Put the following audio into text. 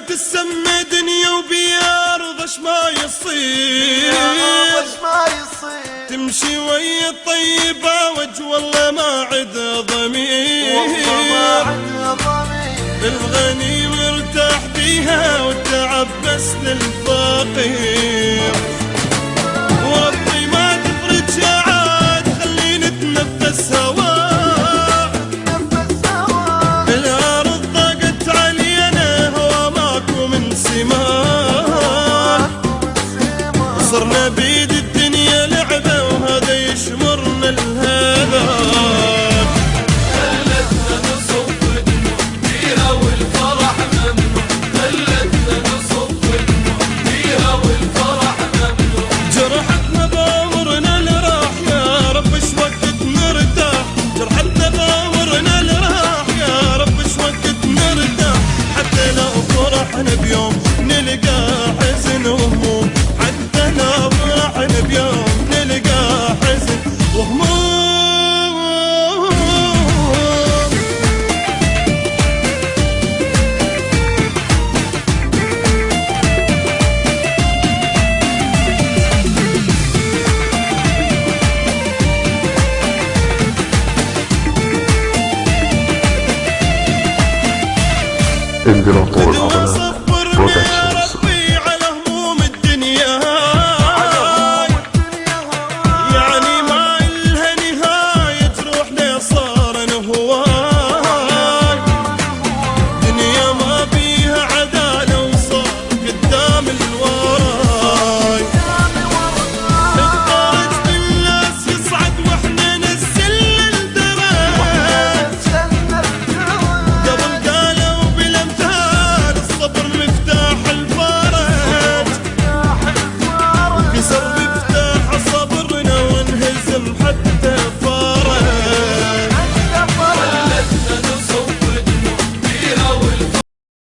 تسمى دنيا وبيا أرض اش ما يصير تمشي ويا الطيبة وجه والله ما عد ضمير الغني مرتاح فيها والتعب بس للفقير وربي ما تفرج عاد خلينا نتنفس هوا الأرض ضاقت علينا هوا ماكو من سماء صرنا بيد الدنيا لعبة وهذا يشمرنا الهذا خلتنا نصب الدموع فيها والفرح ممنوع خلتنا نصب الدموع فيها والفرح ممنوع جرحتنا بعمرنا اللي راح يا رب ايش وقت نرتاح جرحتنا بعمرنا اللي راح يا رب ايش وقت نرتاح حتى لو فرحنا بيوم نلقى حزن وهموم حتى لو فرحنا بيوم نلقى حزن وهموم امبراطور العضلات برودكشن.